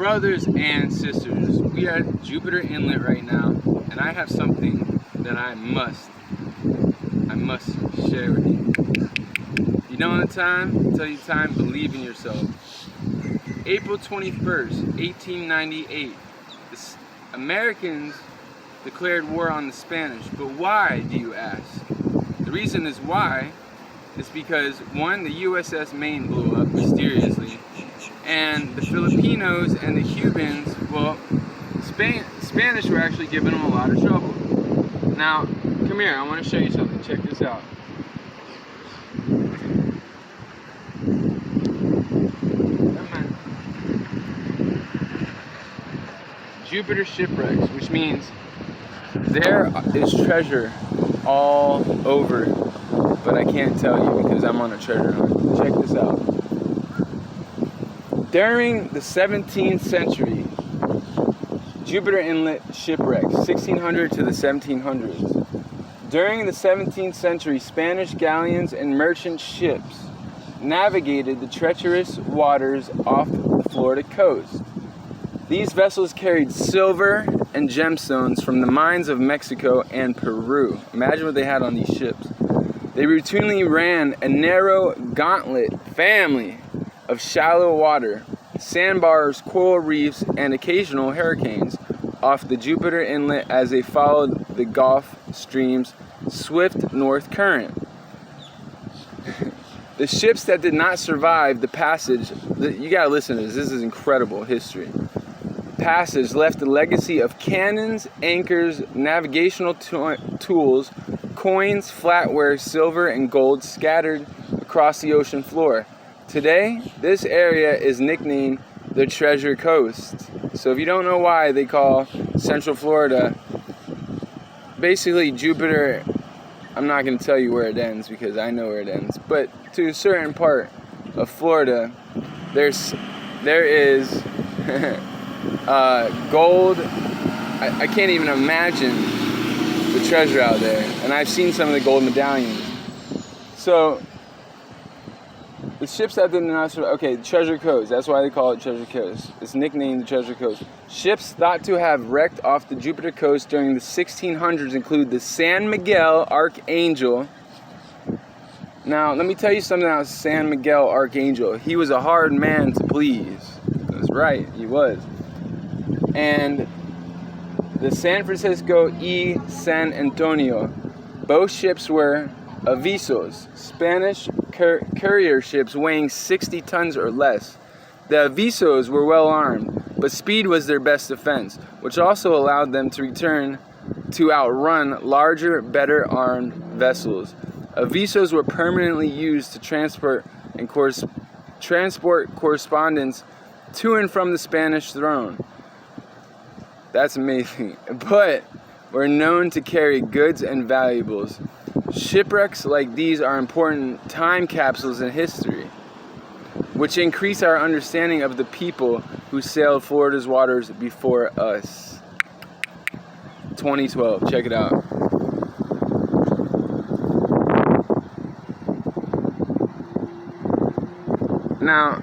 Brothers and sisters, we are at Jupiter Inlet right now, and I have something that I must share with you. You know the time? Tell you time, believe in yourself. April 21st, 1898, the Americans declared war on the Spanish. But why, do you ask? The reason is why is because, one, the USS Maine blew up mysteriously, and the Filipinos and the Cubans, well, Spanish were actually giving them a lot of trouble. Now, come here, I want to show you something. Check this out. Jupiter shipwrecks, which means there is treasure all over, but I can't tell you because I'm on a treasure hunt. Check this out. During the 17th century, Jupiter Inlet shipwrecks, 1600 to the 1700s. During the 17th century, Spanish galleons and merchant ships navigated the treacherous waters off the Florida coast. These vessels carried silver and gemstones from the mines of Mexico and Peru. Imagine what they had on these ships. They routinely ran a narrow gauntlet family of shallow water, sandbars, coral reefs, and occasional hurricanes off the Jupiter Inlet as they followed the Gulf Stream's swift north current. The ships that did not survive the passage, you gotta listen to this is incredible history. Passage left a legacy of cannons, anchors, navigational tools, coins, flatware, silver, and gold scattered across the ocean floor. Today, this area is nicknamed the Treasure Coast. So if you don't know why they call Central Florida, basically Jupiter, I'm not going to tell you where it ends because I know where it ends, but to a certain part of Florida, there is gold. I can't even imagine the treasure out there, and I've seen some of the gold medallions. So the ships that did not survive, okay, Treasure Coast, that's why they call it Treasure Coast. It's nicknamed the Treasure Coast. Ships thought to have wrecked off the Jupiter coast during the 1600s include the San Miguel Archangel. Now, let me tell you something about San Miguel Archangel. He was a hard man to please. That's right, he was. And the San Francisco y San Antonio. Both ships were avisos, Spanish courier ships weighing 60 tons or less. The avisos were well armed, but speed was their best defense, which also allowed them to outrun larger, better armed vessels. Avisos were permanently used to transport correspondence to and from the Spanish throne. That's amazing. But were known to carry goods and valuables. Shipwrecks like these are important time capsules in history, which increase our understanding of the people who sailed Florida's waters before us. 2012, check it out. Now,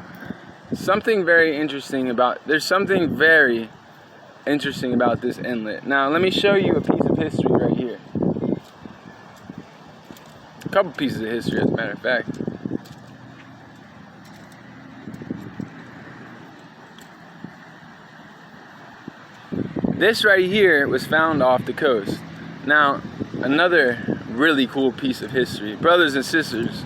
there's something very interesting about this inlet. Now, let me show you a piece of history right here. A couple pieces of history, as a matter of fact. This right here was found off the coast. Now, another really cool piece of history. Brothers and sisters,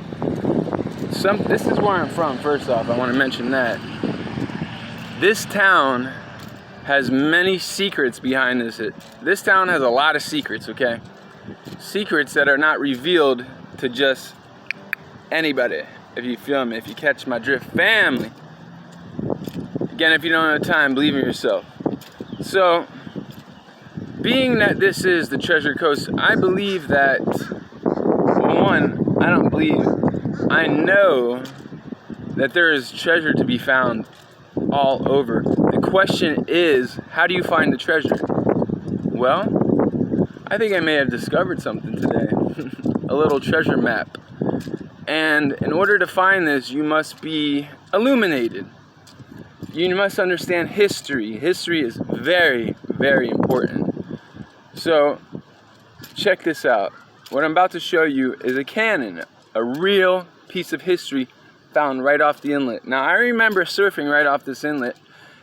this is where I'm from, first off. I want to mention that. This town has many secrets behind this. This town has a lot of secrets, okay? Secrets that are not revealed to just anybody, if you feel me, if you catch my drift, family. Again, if you don't have time, believe in yourself. So, being that this is the Treasure Coast, I believe that, I know that there is treasure to be found all over. The question is, how do you find the treasure? Well, I think I may have discovered something today. A little treasure map. And in order to find this, you must be illuminated. you must understand history. History is very, very important. So, check this out. What I'm about to show you is a cannon, a real piece of history found right off the inlet. Now, I remember surfing right off this inlet,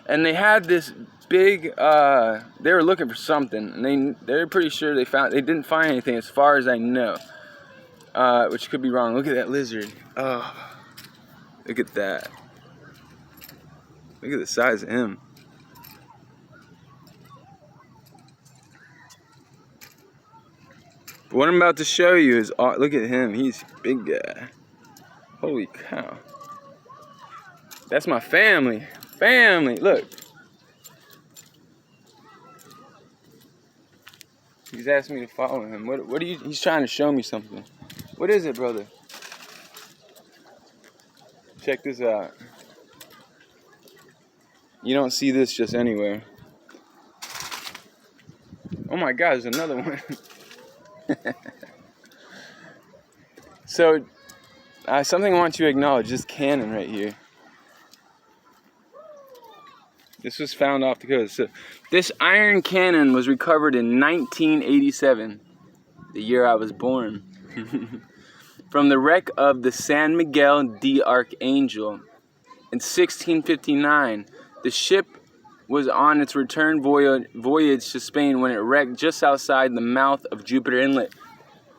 and they had this big, they were looking for something, and they're pretty sure they didn't find anything as far as I know, which could be wrong. Look at that lizard. Oh, look at that. Look at the size of him. But what I'm about to show you is, look at him. He's a big guy. Holy cow. That's my family. Family, look. He's asking me to follow him. What are you, he's trying to show me something. What is it, brother? Check this out. You don't see this just anywhere. Oh my God, there's another one. So, something I want you to acknowledge, this cannon right here. This was found off the coast. So, this iron cannon was recovered in 1987, the year I was born, from the wreck of the San Miguel de Archangel. In 1659, the ship was on its return voyage to Spain when it wrecked just outside the mouth of Jupiter Inlet.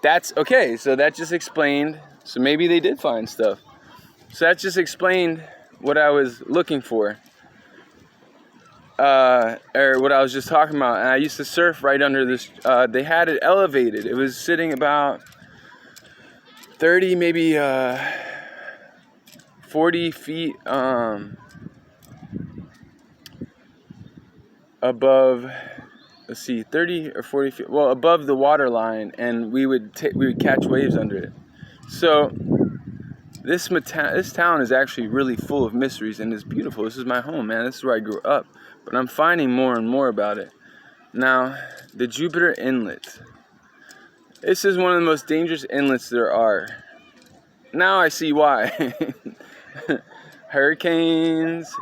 That's okay, so that just explained, so maybe they did find stuff. So that just explained what I was looking for. Or what I was just talking about. And I used to surf right under this, they had it elevated. It was sitting about 30, maybe 40 feet above, let's see, 30 or 40 feet, well, above the water line, and we would catch waves under it. So this town is actually really full of mysteries, and it's beautiful. This is my home, man. This is where I grew up. But I'm finding more and more about it. Now, the Jupiter Inlet. This is one of the most dangerous inlets there are. Now I see why. Hurricanes,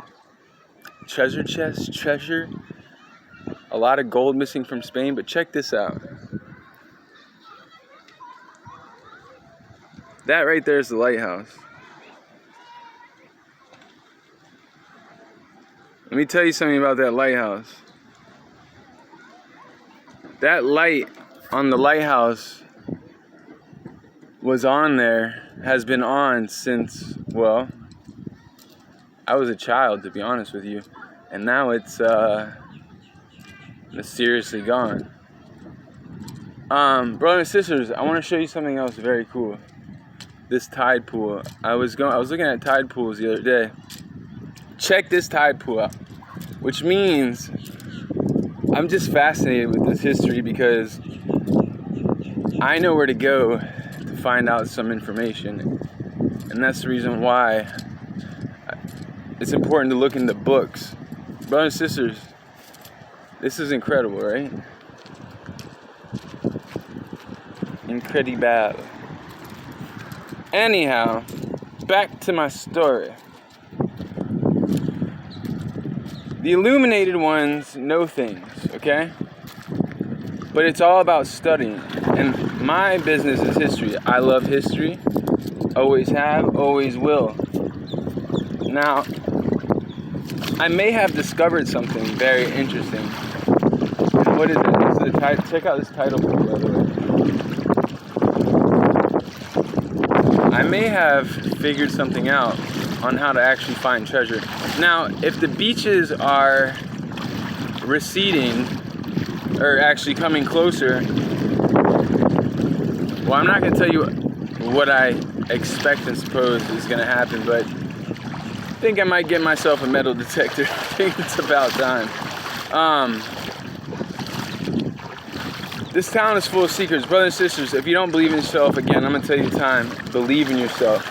treasure chests, treasure. A lot of gold missing from Spain, but check this out. That right there is the lighthouse. Let me tell you something about that lighthouse. That light on the lighthouse was on there, has been on since, well, I was a child, to be honest with you. And now it's mysteriously gone. Brothers and sisters, I want to show you something else very cool. This tide pool. I was looking at tide pools the other day. Check this tide pool out, which means I'm just fascinated with this history because I know where to go to find out some information, and that's the reason why it's important to look in the books. Brothers and sisters, this is incredible, right? Incredible. Anyhow, back to my story. The illuminated ones know things, okay? But it's all about studying. And my business is history. I love history. Always have, always will. Now, I may have discovered something very interesting. What is it? This is the tide. Check out this tidal pool, by the way. I may have figured something out on how to actually find treasure. Now, if the beaches are receding, or actually coming closer, well, I'm not going to tell you what I expect and suppose is going to happen, but I think I might get myself a metal detector. I think it's about time. This town is full of secrets. Brothers and sisters, if you don't believe in yourself, again, I'm going to tell you the time, believe in yourself.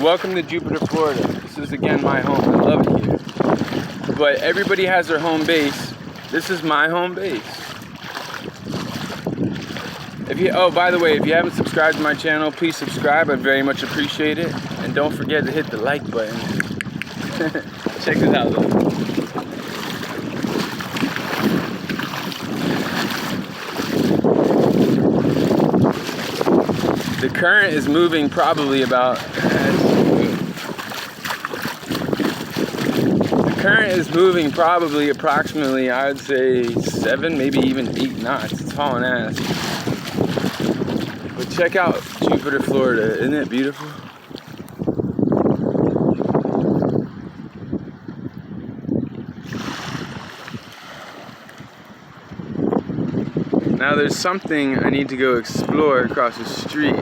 Welcome to Jupiter, Florida. This is, again, my home. I love it here. But everybody has their home base. This is my home base. Oh, by the way, if you haven't subscribed to my channel, please subscribe. I'd very much appreciate it. And don't forget to hit the like button. Check this out though. The current is moving probably about, approximately, I would say 7, maybe even 8 knots. It's hauling ass. But check out Jupiter, Florida. Isn't it beautiful? Now there's something I need to go explore across the street.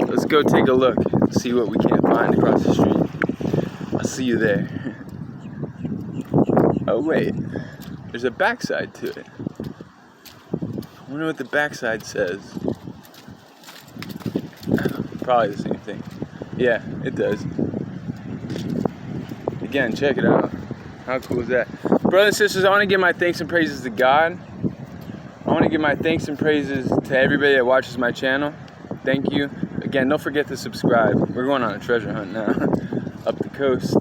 Let's go take a look, see what we can't find across the street. I'll see you there. Oh wait, there's a backside to it. I wonder what the backside says. Probably the same thing. Yeah, it does. Again, check it out. How cool is that? Brothers and sisters, I want to give my thanks and praises to God. I want to give my thanks and praises to everybody that watches my channel. Thank you. Again, don't forget to subscribe. We're going on a treasure hunt now, up the coast.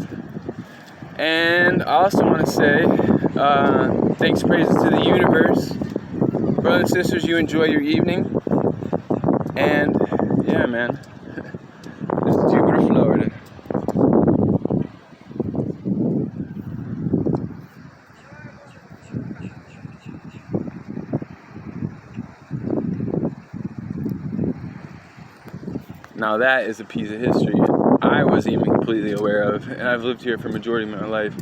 And I also want to say, thanks and praises to the universe. Brothers and sisters, you enjoy your evening. And, yeah, man. This is Jupiter, Florida. Now that is a piece of history I wasn't even completely aware of, and I've lived here for the majority of my life.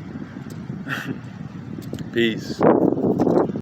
Peace.